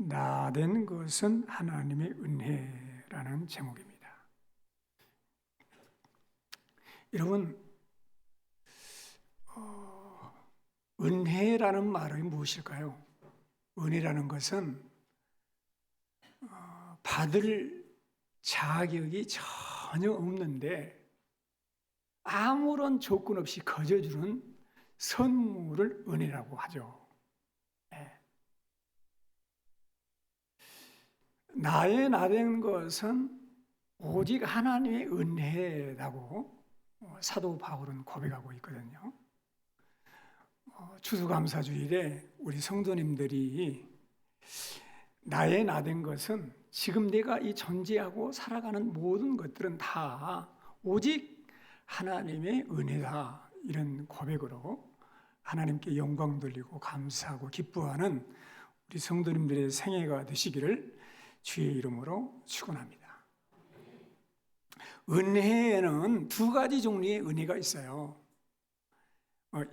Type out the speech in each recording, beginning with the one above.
나된 것은 하나님의 은혜라는 제목입니다. 여러분, 은혜라는 말이 무엇일까요? 은혜라는 것은 받을 자격이 전혀 없는데 아무런 조건 없이 거저주는 선물을 은혜라고 하죠. 나의 나된 것은 오직 하나님의 은혜라고 사도 바울은 고백하고 있거든요. 추수감사주일에 우리 성도님들이 나의 나된 것은 지금 내가 이 존재하고 살아가는 모든 것들은 다 오직 하나님의 은혜다, 이런 고백으로 하나님께 영광 돌리고 감사하고 기뻐하는 우리 성도님들의 생애가 되시기를 주의 이름으로 축원합니다. 은혜에는 두 가지 종류의 은혜가 있어요.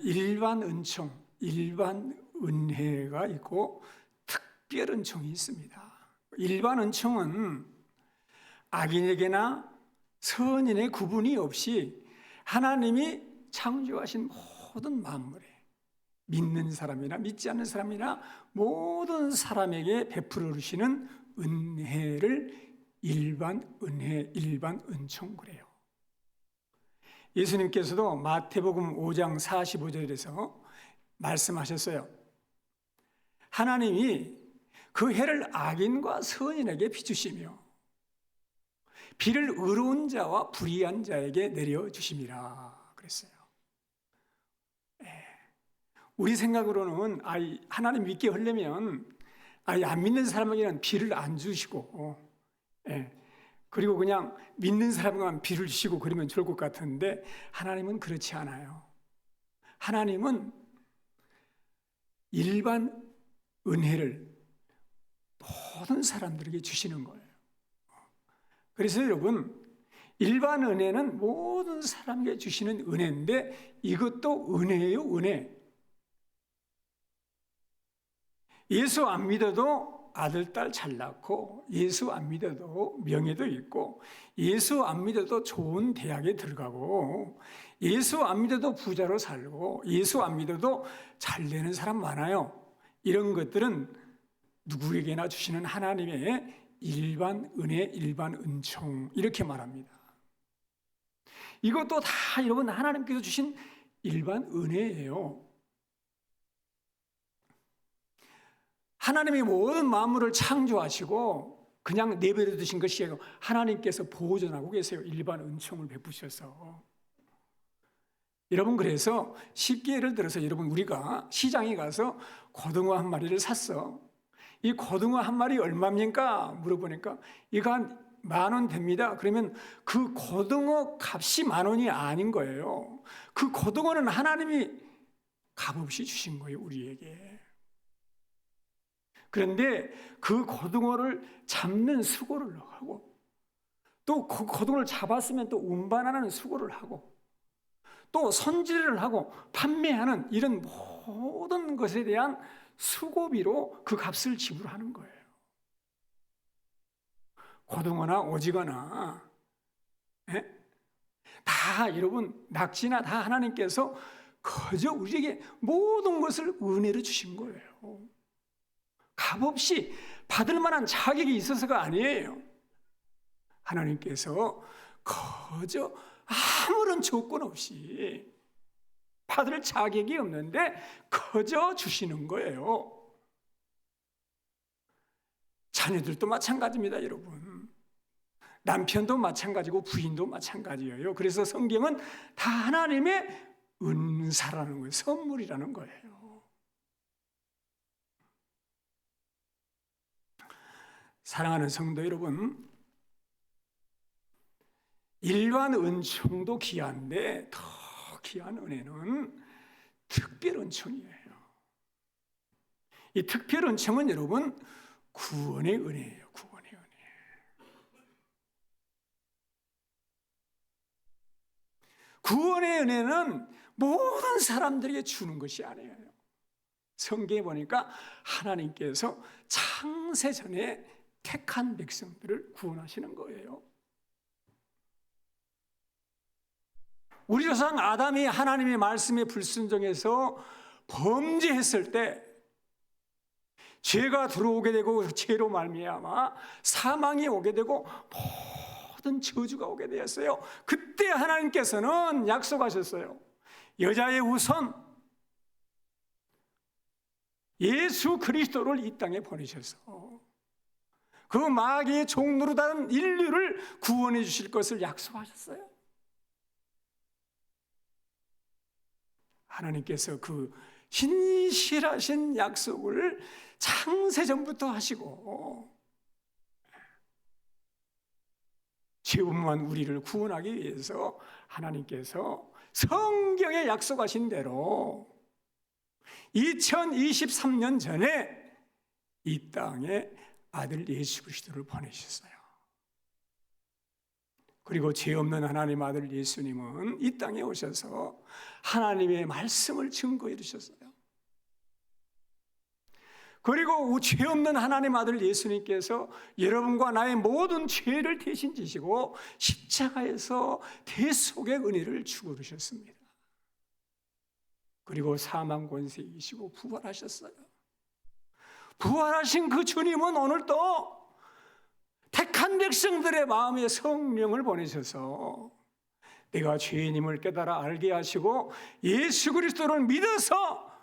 일반 은총, 일반 은혜가 있고 특별 은총이 있습니다. 일반 은총은 악인에게나 선인의 구분이 없이 하나님이 창조하신 모든 만물에 믿는 사람이나 믿지 않는 사람이나 모든 사람에게 베풀어 주시는 은혜를 일반 은혜, 일반 은총 그래요. 예수님께서도 마태복음 5장 45절에서 말씀하셨어요. 하나님이 그 해를 악인과 선인에게 비추시며 비를 의로운 자와 불의한 자에게 내려주심이라 그랬어요. 우리 생각으로는 하나님 믿게 하려면 안 믿는 사람에게는 비를 안 주시고 그리고 그냥 믿는 사람만 비를 주시고 그러면 좋을 것 같은데 하나님은 그렇지 않아요. 하나님은 일반 은혜를 모든 사람들에게 주시는 거예요. 그래서 여러분, 일반 은혜는 모든 사람에게 주시는 은혜인데 이것도 은혜예요, 은혜. 예수 안 믿어도 아들, 딸 잘 낳고, 예수 안 믿어도 명예도 있고, 예수 안 믿어도 좋은 대학에 들어가고, 예수 안 믿어도 부자로 살고, 예수 안 믿어도 잘 되는 사람 많아요. 이런 것들은 누구에게나 주시는 하나님의 일반 은혜, 일반 은총, 이렇게 말합니다. 이것도 다 여러분 하나님께서 주신 일반 은혜예요. 하나님이 모든 만물을 창조하시고 그냥 내버려 두신 것이 아니고 하나님께서 보존하고 계세요. 일반 은총을 베푸셔서. 여러분, 그래서 쉽게 예를 들어서 여러분, 우리가 시장에 가서 고등어 한 마리를 샀어. 이 고등어 한 마리 얼마입니까? 물어보니까 이거 한 10,000원 됩니다. 그러면 그 고등어 값이 10,000원이 아닌 거예요. 그 고등어는 하나님이 값없이 주신 거예요, 우리에게. 그런데 그 고등어를 잡는 수고를 하고, 또 그 고등어를 잡았으면 또 운반하는 수고를 하고, 또 손질을 하고 판매하는 이런 모든 것에 대한 수고비로 그 값을 지불하는 거예요. 고등어나 오징어나 다 여러분, 낙지나 다 하나님께서 그저 우리에게 모든 것을 은혜로 주신 거예요. 값없이 받을 만한 자격이 있어서가 아니에요. 하나님께서 그저 아무런 조건 없이 받을 자격이 없는데 그저 주시는 거예요. 자녀들도 마찬가지입니다, 여러분. 남편도 마찬가지고 부인도 마찬가지예요. 그래서 성경은 다 하나님의 은사라는 거예요. 선물이라는 거예요. 사랑하는 성도 여러분, 일반 은총도 귀한데 더 귀한 은혜는 특별 은총이에요. 이 특별 은총은 여러분 구원의 은혜예요. 구원의 은혜. 구원의 은혜는 모든 사람들에게 주는 것이 아니에요. 성경에 보니까 하나님께서 창세전에 택한 백성들을 구원하시는 거예요. 우리 조상 아담이 하나님의 말씀에 불순종해서 범죄했을 때 죄가 들어오게 되고 죄로 말미암아 사망이 오게 되고 모든 저주가 오게 되었어요. 그때 하나님께서는 약속하셨어요. 여자의 후손 예수 그리스도를 이 땅에 보내셔서 그 마귀의 종노릇하는 인류를 구원해 주실 것을 약속하셨어요. 하나님께서 그 신실하신 약속을 창세전부터 하시고 죄업만 우리를 구원하기 위해서 하나님께서 성경에 약속하신 대로 2023년 전에 이 땅에 아들 예수 그리스도를 보내셨어요. 그리고 죄 없는 하나님 아들 예수님은 이 땅에 오셔서 하나님의 말씀을 증거해 주셨어요. 그리고 죄 없는 하나님 아들 예수님께서 여러분과 나의 모든 죄를 대신 지시고 십자가에서 대속의 은혜를 주고 그러셨습니다. 그리고 사망 권세 이기시고 부활하셨어요. 부활하신 그 주님은 오늘도 택한 백성들의 마음에 성령을 보내셔서 내가 죄인임을 깨달아 알게 하시고 예수 그리스도를 믿어서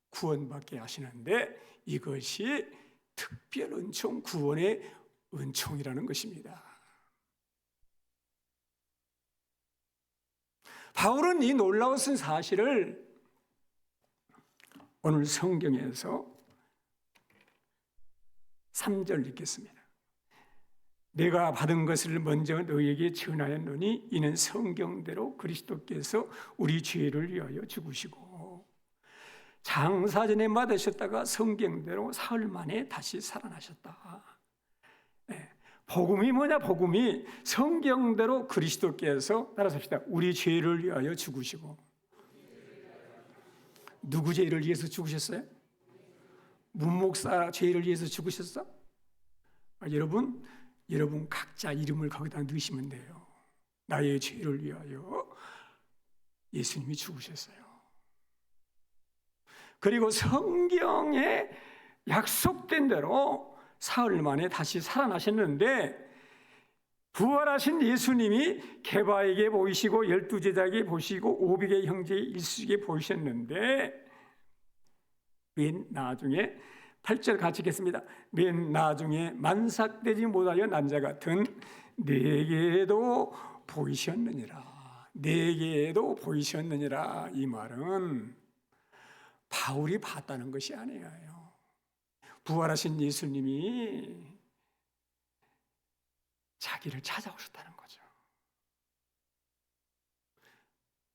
구원받게 하시는데 이것이 특별 은총, 구원의 은총이라는 것입니다. 바울은 이 놀라운 사실을 오늘 성경에서 3절 읽겠습니다. 내가 받은 것을 먼저 너희에게 전하였노니 이는 성경대로 그리스도께서 우리 죄를 위하여 죽으시고 장사전에 맞으셨다가 성경대로 사흘 만에 다시 살아나셨다. 네. 복음이 뭐냐? 복음이 성경대로 그리스도께서 따라서 합시다. 우리 죄를 위하여 죽으시고. 누구 죄를 위해서 죽으셨어요? 문목사 죄를 위해서 죽으셨어? 여러분 각자 이름을 거기다 넣으시면 돼요. 나의 죄를 위하여 예수님이 죽으셨어요. 그리고 성경에 약속된 대로 사흘 만에 다시 살아나셨는데 부활하신 예수님이 게바에게 보이시고 12제자에게 보시고 500의 형제 일수에게 보이셨는데 맨 나중에 8절 같이 읽겠습니다. 맨 나중에 만삭되지 못하여 난 자 같은 내게도 보이셨느니라. 내게도 보이셨느니라. 이 말은 바울이 봤다는 것이 아니에요. 부활하신 예수님이 자기를 찾아오셨다는 거죠.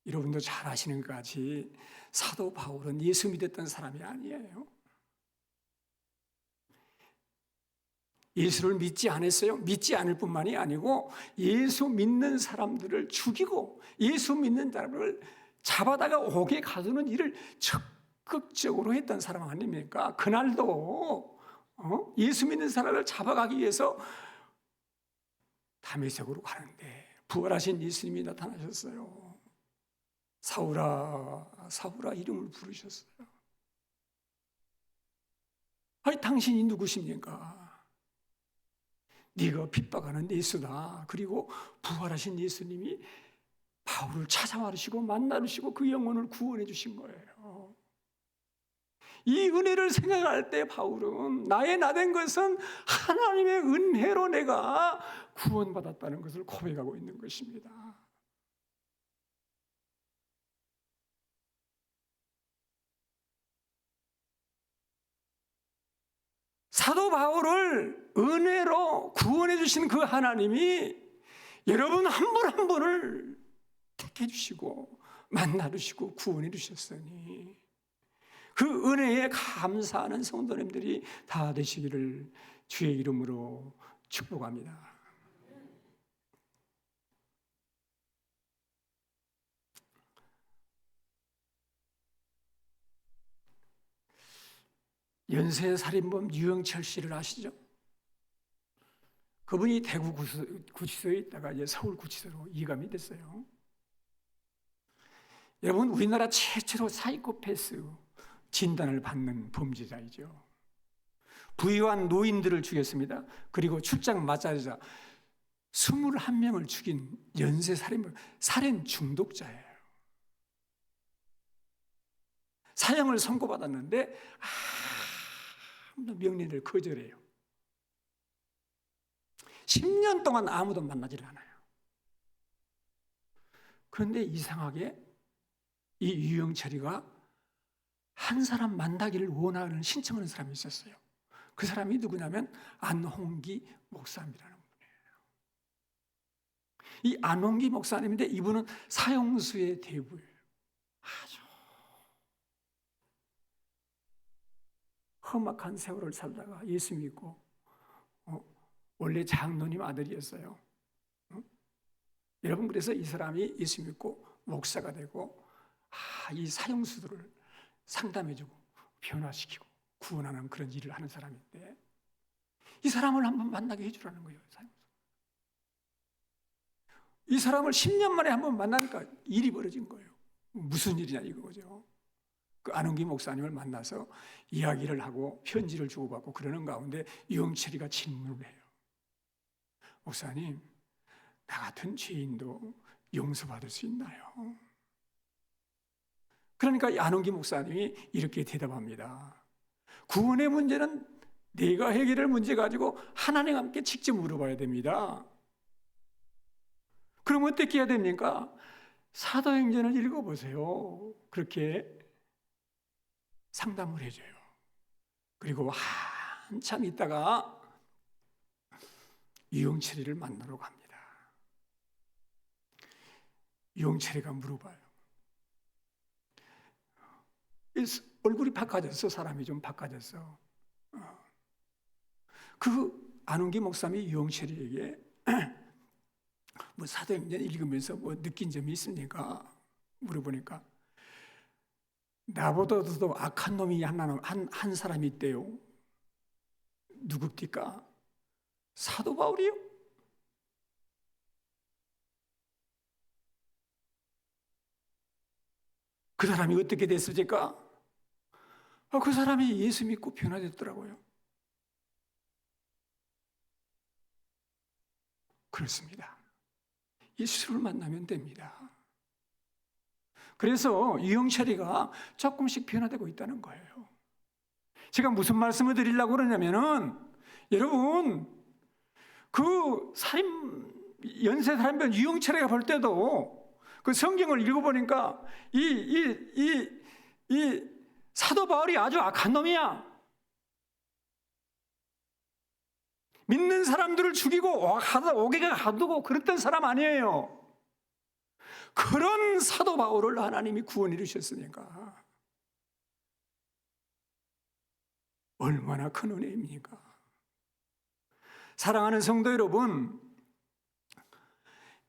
여러분도 잘 아시는 것 같이 사도 바울은 예수 믿었던 사람이 아니에요. 예수를 믿지 않았어요. 믿지 않을 뿐만이 아니고 예수 믿는 사람들을 죽이고 예수 믿는 사람을 잡아다가 옥에 가두는 일을 적극적으로 했던 사람 아닙니까? 그날도 예수 믿는 사람을 잡아가기 위해서 다메섹으로 가는데 부활하신 예수님이 나타나셨어요. 사울아, 사울아 이름을 부르셨어요. 아니 당신이 누구십니까? 네가 핍박하는 예수다. 그리고 부활하신 예수님이 바울을 찾아와주시고 만나주시고 그 영혼을 구원해 주신 거예요. 이 은혜를 생각할 때 바울은 나의 나된 것은 하나님의 은혜로 내가 구원받았다는 것을 고백하고 있는 것입니다. 사도 바울을 은혜로 구원해 주신 그 하나님이 여러분 한 분 한 분을 택해 주시고 만나 주시고 구원해 주셨으니 그 은혜에 감사하는 성도님들이 다 되시기를 주의 이름으로 축복합니다. 연쇄살인범 유영철 씨를 아시죠? 그분이 대구 구치소에 있다가 이제 서울 구치소로 이감이 됐어요. 여러분, 우리나라 최초로 사이코패스 진단을 받는 범죄자이죠. 부유한 노인들을 죽였습니다. 그리고 출장 맞자마자 21명을 죽인 연쇄살인, 살인 중독자예요. 사형을 선고받았는데 아무도 명령을 거절해요. 10년 동안 아무도 만나질 않아요. 그런데 이상하게 이 유영철이가 한 사람 만나기를 원하는 신청하는 사람이 있었어요. 그 사람이 누구냐면 안홍기 목사님이라는 분이에요. 이 안홍기 목사님인데 이분은 사형수의 대부예요. 아주 험악한 세월을 살다가 예수 믿고 원래 장로님 아들이었어요. 여러분, 그래서 이 사람이 예수 믿고 목사가 되고 이 사형수들을 상담해주고 변화시키고 구원하는 그런 일을 하는 사람인데 이 사람을 한번 만나게 해주라는 거예요. 이 사람을 10년 만에 한번 만나니까 일이 벌어진 거예요. 무슨 일이냐 이거죠. 그 안홍기 목사님을 만나서 이야기를 하고 편지를 주고받고 그러는 가운데 유영철이가 질문을 해요. 목사님, 나 같은 죄인도 용서받을 수 있나요? 그러니까 안홍기 목사님이 이렇게 대답합니다. 구원의 문제는 내가 해결할 문제 가지고 하나님께 직접 물어봐야 됩니다. 그럼 어떻게 해야 됩니까? 사도행전을 읽어보세요. 그렇게 상담을 해줘요. 그리고 한참 있다가 유영철이를 만나러 갑니다. 유영철이가 물어봐요. 얼굴이 바꿔졌어. 사람이 좀 바꿔졌어. 그 안홍기 목사님이 유영철이에게 뭐 사도행전 읽으면서 뭐 느낀 점이 있습니까? 물어보니까 나보다도 악한 놈이 한 사람이 있대요. 누굽니까? 사도 바울이요? 그 사람이 어떻게 됐습니까? 그 사람이 예수 믿고 변화됐더라고요. 그렇습니다. 예수를 만나면 됩니다. 그래서 유영철이가 조금씩 변화되고 있다는 거예요. 제가 무슨 말씀을 드리려고 그러냐면은 여러분, 그 연쇄 살인범 유영철이가 볼 때도 그 성경을 읽어보니까 이 사도 바울이 아주 악한 놈이야. 믿는 사람들을 죽이고 오개가 가두고 그랬던 사람 아니에요. 그런 사도 바울을 하나님이 구원해 주셨으니까 얼마나 큰 은혜입니까? 사랑하는 성도 여러분,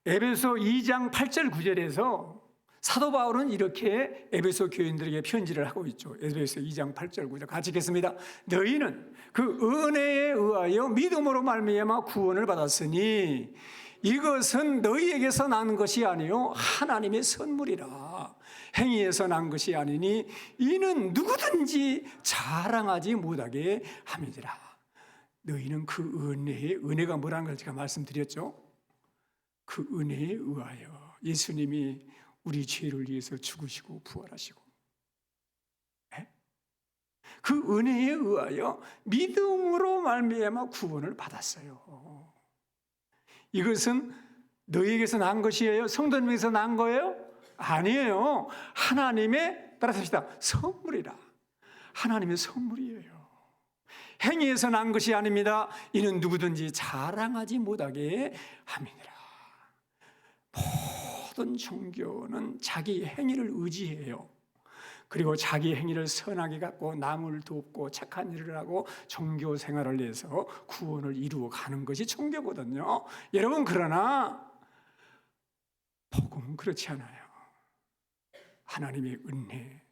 에베소 2장 8절 9절에서 사도 바울은 이렇게 에베소 교인들에게 편지를 하고 있죠. 에베소 2장 8절 9절 같이 읽겠습니다. 너희는 그 은혜에 의하여 믿음으로 말미암아 구원을 받았으니 이것은 너희에게서 난 것이 아니요 하나님의 선물이라. 행위에서 난 것이 아니니 이는 누구든지 자랑하지 못하게 함이니라. 너희는 그 은혜가 뭐라는 걸 제가 말씀드렸죠. 그 은혜에 의하여 예수님이 우리 죄를 위해서 죽으시고 부활하시고 그 은혜에 의하여 믿음으로 말미암아 구원을 받았어요. 이것은 너희에게서 난 것이에요? 성도님에게서 난 거예요? 아니에요. 하나님의, 따라서 합시다, 선물이라. 하나님의 선물이에요. 행위에서 난 것이 아닙니다. 이는 누구든지 자랑하지 못하게 함이니라. 모든 종교는 자기 행위를 의지해요. 그리고 자기 행위를 선하게 갖고 남을 돕고 착한 일을 하고 종교 생활을 해서 구원을 이루어 가는 것이 종교거든요. 여러분, 그러나 복음은 그렇지 않아요. 하나님의 은혜,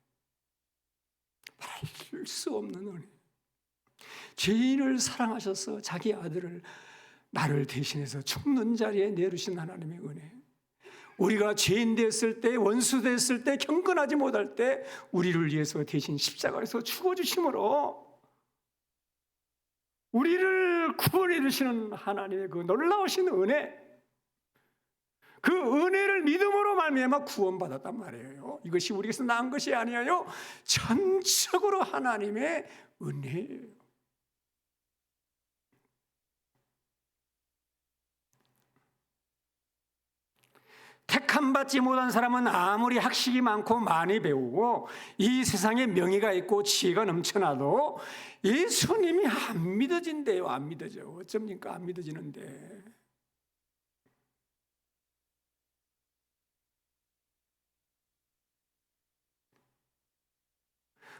말할 수 없는 은혜. 죄인을 사랑하셔서 자기 아들을 나를 대신해서 죽는 자리에 내르신 하나님의 은혜, 우리가 죄인 됐을 때, 원수 됐을 때, 경건하지 못할 때 우리를 위해서 대신 십자가에서 죽어주심으로 우리를 구원해 주시는 하나님의 그 놀라우신 은혜, 그 은혜를 믿음으로 말미암아 구원받았단 말이에요. 이것이 우리에게서 나은 것이 아니에요. 전적으로 하나님의 은혜예요. 택함받지 못한 사람은 아무리 학식이 많고 많이 배우고 이 세상에 명예가 있고 지혜가 넘쳐나도 예수님이 안 믿어진대요. 안 믿어져. 어쩝니까? 안 믿어지는데.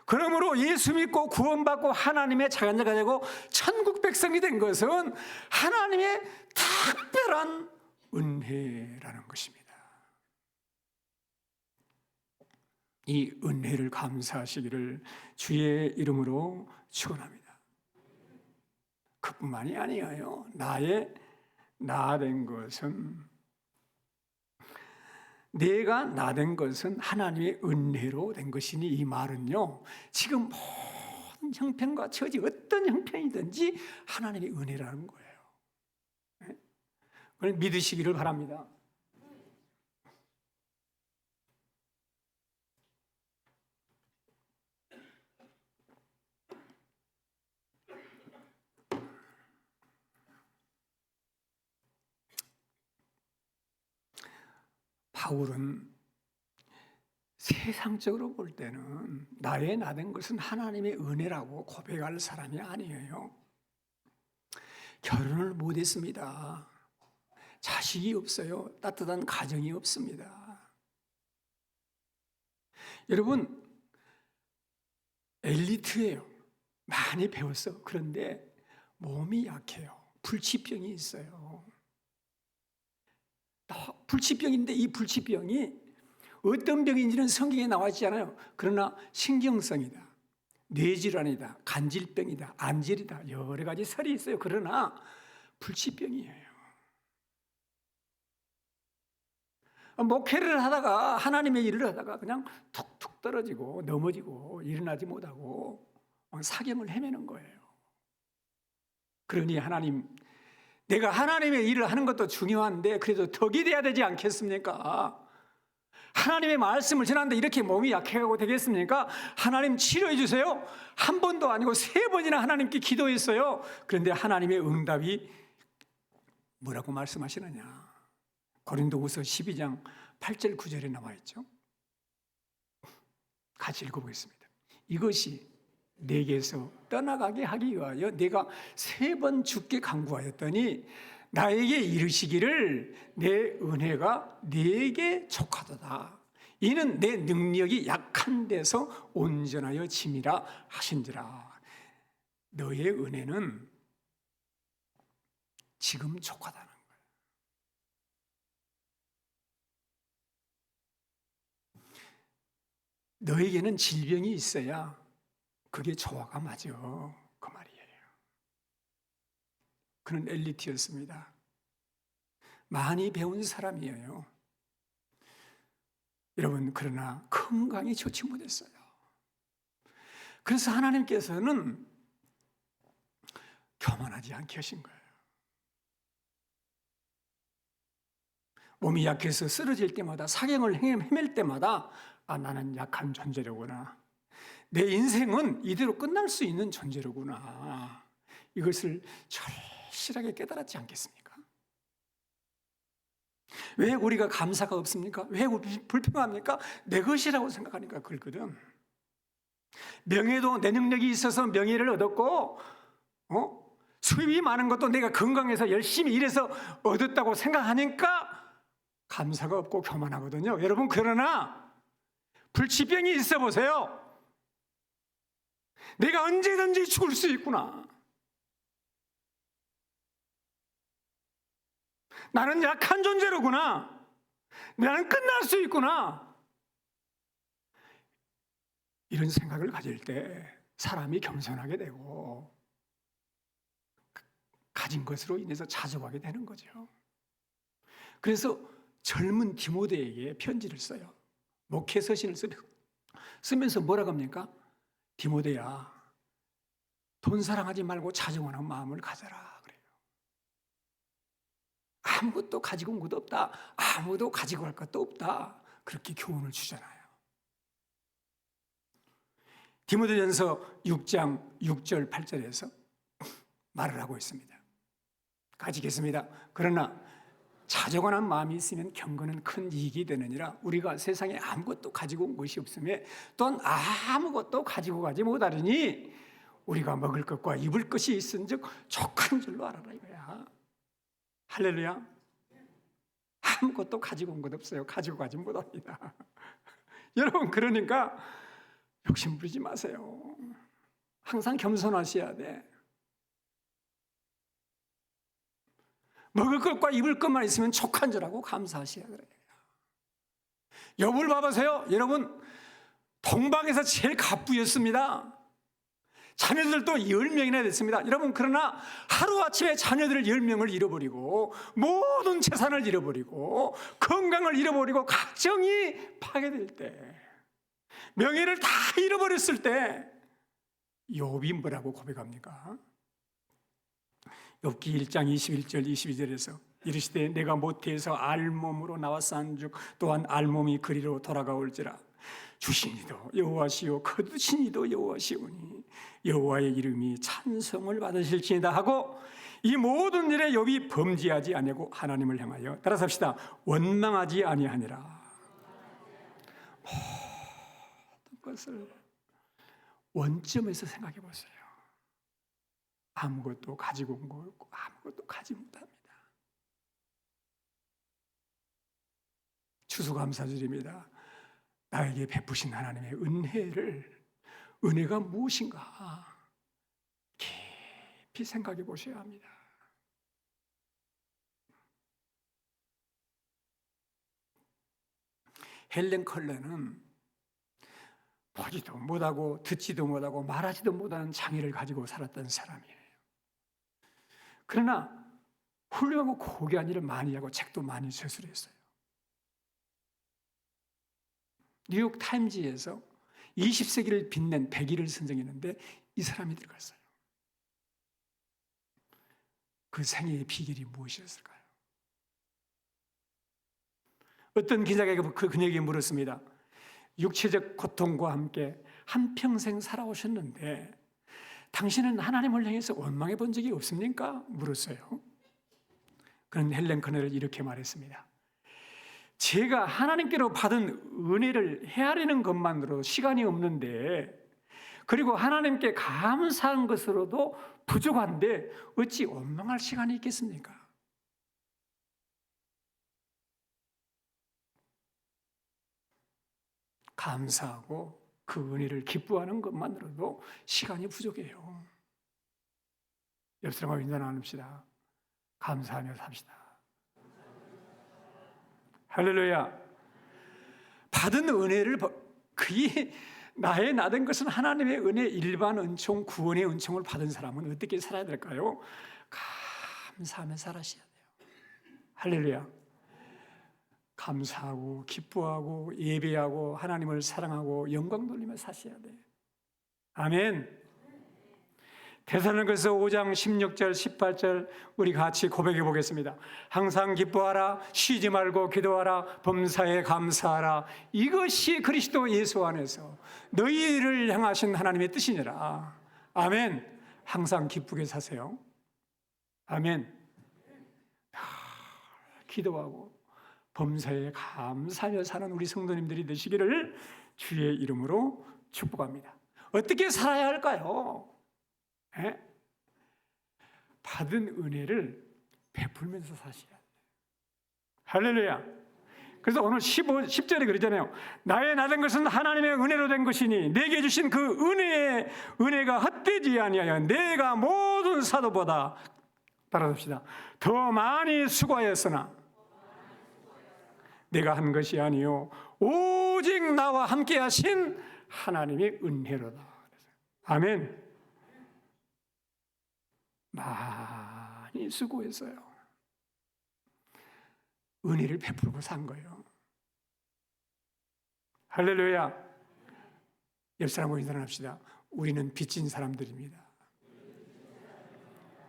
그러므로 예수 믿고 구원받고 하나님의 자녀가 되고 천국 백성이 된 것은 하나님의 특별한 은혜라는 것입니다. 이 은혜를 감사하시기를 주의 이름으로 축원합니다. 그뿐만이 아니에요. 나 된 것은, 내가 나 된 것은 하나님의 은혜로 된 것이니, 이 말은요, 지금 모든 형편과 처지, 어떤 형편이든지 하나님의 은혜라는 거예요. 그걸 믿으시기를 바랍니다. 바울은 세상적으로 볼 때는 나의 나 된 것은 하나님의 은혜라고 고백할 사람이 아니에요. 결혼을 못했습니다. 자식이 없어요. 따뜻한 가정이 없습니다. 여러분, 엘리트예요. 많이 배웠어. 그런데 몸이 약해요. 불치병이 있어요. 불치병인데 이 불치병이 어떤 병인지는 성경에 나와 있지 않아요. 그러나 신경성이다, 뇌질환이다, 간질병이다, 암질이다, 여러 가지 설이 있어요. 그러나 불치병이에요. 목회를 하다가, 하나님의 일을 하다가 그냥 툭툭 떨어지고 넘어지고 일어나지 못하고 사경을 헤매는 거예요. 그러니 하나님, 내가 하나님의 일을 하는 것도 중요한데 그래도 덕이 돼야 되지 않겠습니까? 하나님의 말씀을 전하는데 이렇게 몸이 약해가고 되겠습니까? 하나님 치료해 주세요. 한 번도 아니고 3번이나 하나님께 기도했어요. 그런데 하나님의 응답이 뭐라고 말씀하시느냐? 고린도후서 12장 8절 9절에 나와 있죠. 같이 읽어보겠습니다. 이것이 내게서 떠나가게 하기 위하여 내가 3번 주께 간구하였더니 나에게 이르시기를 내 은혜가 네게 족하도다. 이는 내 능력이 약한 데서 온전하여 짐이라 하신지라. 너의 은혜는 지금 족하다는 거예요. 너에게는 질병이 있어야 그게 조화가 맞아. 그 말이에요. 그는 엘리트였습니다. 많이 배운 사람이에요. 여러분, 그러나 건강이 좋지 못했어요. 그래서 하나님께서는 교만하지 않게 하신 거예요. 몸이 약해서 쓰러질 때마다, 사경을 헤맬 때마다 나는 약한 존재로구나. 내 인생은 이대로 끝날 수 있는 존재로구나. 이것을 절실하게 깨달았지 않겠습니까? 왜 우리가 감사가 없습니까? 왜 불평합니까? 내 것이라고 생각하니까 그렇거든. 명예도 내 능력이 있어서 명예를 얻었고, 수입이 많은 것도 내가 건강해서 열심히 일해서 얻었다고 생각하니까 감사가 없고 교만하거든요. 여러분, 그러나 불치병이 있어 보세요. 내가 언제든지 죽을 수 있구나. 나는 약한 존재로구나. 나는 끝날 수 있구나. 이런 생각을 가질 때 사람이 겸손하게 되고 가진 것으로 인해서 자족하게 되는 거죠. 그래서 젊은 디모데에게 편지를 써요. 목회 서신을 쓰면서 뭐라고 합니까? 디모데야, 돈 사랑하지 말고 자정하는 마음을 가져라 그래요. 아무것도 가지고 온 것도 없다. 아무도 가지고 갈 것도 없다. 그렇게 교훈을 주잖아요. 디모데전서 6장 6절 8절에서 말을 하고 있습니다. 가지겠습니다. 그러나 자족하는 마음이 있으면 경건은 큰 이익이 되느니라. 우리가 세상에 아무것도 가지고 온 것이 없음에 또한 아무것도 가지고 가지 못하리니 우리가 먹을 것과 입을 것이 있은즉 족한 줄로 알아라 이거야. 할렐루야. 아무것도 가지고 온 것 없어요. 가지고 가지 못합니다. 여러분, 그러니까 욕심 부리지 마세요. 항상 겸손하셔야 돼. 먹을 것과 입을 것만 있으면 족한 줄 알고 감사하셔야 돼요. 욥을 봐보세요. 여러분, 동방에서 제일 갑부였습니다. 자녀들도 10명이나 됐습니다. 여러분, 그러나 하루아침에 자녀들 10명을 잃어버리고 모든 재산을 잃어버리고 건강을 잃어버리고 가정이 파괴될 때, 명예를 다 잃어버렸을 때 욥이 뭐라고 고백합니까? 욥기 1장 21절 22절에서 이르시되 내가 모태에서 알몸으로 나왔은즉 또한 알몸이 그리로 돌아가올지라. 주신 이도 여호와시요 거두신 이도 여호와시오니 여호와의 이름이 찬송을 받으실지니다 하고 이 모든 일에 욥이 범죄하지 아니하고 하나님을 향하여 따라서 합시다. 원망하지 아니하니라. 모든 것을 원점에서 생각해 보세요. 아무것도 가지고 온 거 없고 아무것도 가지 못합니다. 추수감사절입니다. 나에게 베푸신 하나님의 은혜가 무엇인가 깊이 생각해 보셔야 합니다. 헬렌 컬러는 보지도 못하고 듣지도 못하고 말하지도 못하는 장애를 가지고 살았던 사람이에요. 그러나 훌륭하고 고귀한 일을 많이 하고 책도 많이 서술했어요. 뉴욕 타임즈에서 20세기를 빛낸 100일을 선정했는데 이 사람이 들어갔어요. 그 생애의 비결이 무엇이었을까요? 어떤 기자가 그녀에게 물었습니다. 육체적 고통과 함께 한평생 살아오셨는데 당신은 하나님을 향해서 원망해 본 적이 없습니까? 물었어요. 그런 헬렌 커널을 이렇게 말했습니다. 제가 하나님께로 받은 은혜를 헤아리는 것만으로 시간이 없는데, 그리고 하나님께 감사한 것으로도 부족한데 어찌 원망할 시간이 있겠습니까? 감사하고 그 은혜를 기뻐하는 것만으로도 시간이 부족해요. 옆 사람과 인사 나눕시다. 감사하며 삽시다. 할렐루야. 받은 은혜를 그게 나의 나된 것은 하나님의 은혜, 일반 은총, 구원의 은총을 받은 사람은 어떻게 살아야 될까요? 감사하며 살아셔야 돼요. 할렐루야. 감사하고 기뻐하고 예배하고 하나님을 사랑하고 영광 돌리며 사셔야 돼요. 아멘. 데살로니가서 5장 16절 18절 우리 같이 고백해 보겠습니다. 항상 기뻐하라, 쉬지 말고 기도하라, 범사에 감사하라. 이것이 그리스도 예수 안에서 너희를 향하신 하나님의 뜻이니라. 아멘. 항상 기쁘게 사세요. 아멘. 기도하고 범사에 감사하며 사는 우리 성도님들이 되시기를 주의 이름으로 축복합니다. 어떻게 살아야 할까요? 받은 은혜를 베풀면서 사셔야 돼요. 할렐루야. 그래서 오늘 10절에 그러잖아요. 나의 나된 것은 하나님의 은혜로 된 것이니 내게 주신 그 은혜가 헛되지 아니하여 내가 모든 사도보다 따라합시다. 더 많이 수고하였으나 내가 한 것이 아니요 오직 나와 함께 하신 하나님의 은혜로다. 아멘. 많이 많이 수고했어요. 은혜를 베풀고 산 거예요. 할렐루야. 옆 사람과 인사합시다. 우리는 빚진 사람들입니다.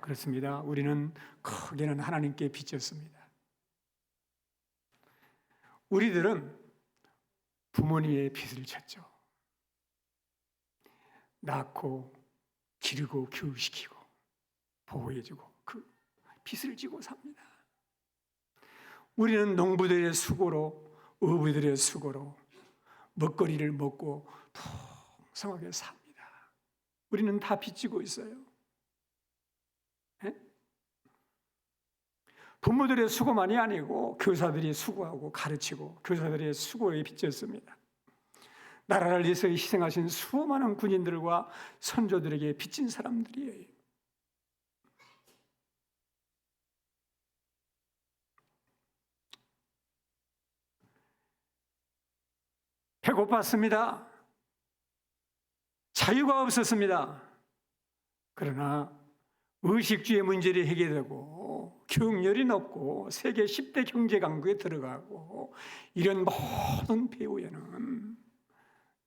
그렇습니다. 우리는 크게는 하나님께 빚졌습니다. 우리들은 부모님의 빚을 졌죠. 낳고 기르고 교육시키고 보호해주고 그 빚을 지고 삽니다. 우리는 농부들의 수고로, 어부들의 수고로 먹거리를 먹고 풍성하게 삽니다. 우리는 다 빚지고 있어요. 네? 부모들의 수고만이 아니고 교사들이 수고하고 가르치고 교사들의 수고에 빚졌습니다. 나라를 위해서 희생하신 수많은 군인들과 선조들에게 빚진 사람들이에요. 배고팠습니다. 자유가 없었습니다. 그러나 의식주의 문제를 해결되고 교육열이 높고 세계 10대 경제 강국에 들어가고 이런 모든 배후에는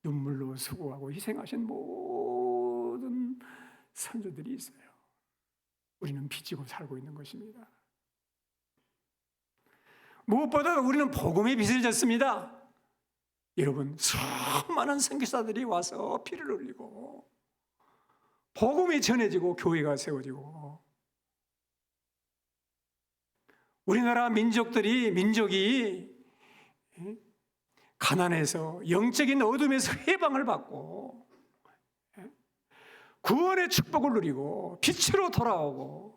눈물로 수고하고 희생하신 모든 선조들이 있어요. 우리는 빚지고 살고 있는 것입니다. 무엇보다 우리는 복음의 빚을 졌습니다. 여러분, 수많은 선교사들이 와서 피를 흘리고 복음이 전해지고 교회가 세워지고 우리나라 민족이 가난해서 영적인 어둠에서 해방을 받고 구원의 축복을 누리고 빛으로 돌아오고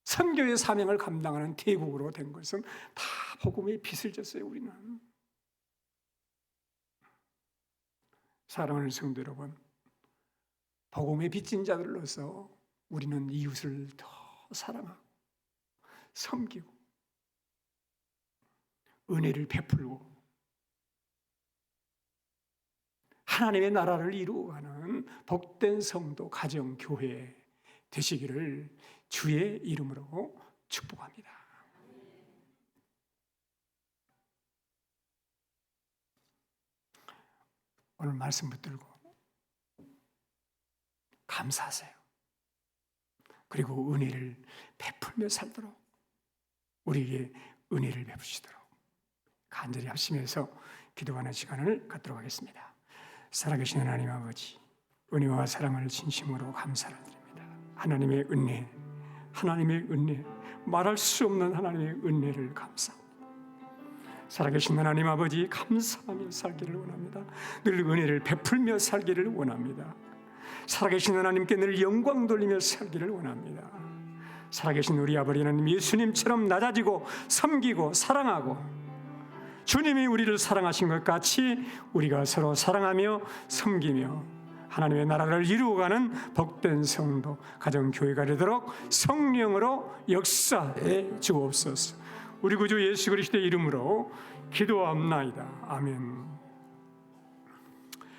선교의 사명을 감당하는 대국으로 된 것은 다 복음의 빚을 졌어요. 우리는. 사랑하는 성도 여러분, 복음의 빚진 자들로서 우리는 이웃을 더 사랑하고 섬기고 은혜를 베풀고 하나님의 나라를 이루어가는 복된 성도, 가정, 교회 되시기를 주의 이름으로 축복합니다. 오늘 말씀 붙들고 감사하세요. 그리고 은혜를 베풀며 살도록 우리에게 은혜를 베푸시도록 간절히 합심해서 기도하는 시간을 갖도록 하겠습니다. 살아계신 하나님 아버지, 은혜와 사랑을 진심으로 감사를 드립니다. 하나님의 은혜, 말할 수 없는 하나님의 은혜를 감사합니다. 살아계신 하나님 아버지, 감사하며 살기를 원합니다. 늘 은혜를 베풀며 살기를 원합니다. 살아계신 하나님께 늘 영광 돌리며 살기를 원합니다. 살아계신 우리 아버지 하나님, 예수님처럼 낮아지고 섬기고 사랑하고 주님이 우리를 사랑하신 것 같이 우리가 서로 사랑하며 섬기며 하나님의 나라를 이루어가는 복된 성도, 가정교회가 되도록 성령으로 역사해 주옵소서. 우리 구주 예수 그리스도의 이름으로 기도합나이다. 아멘.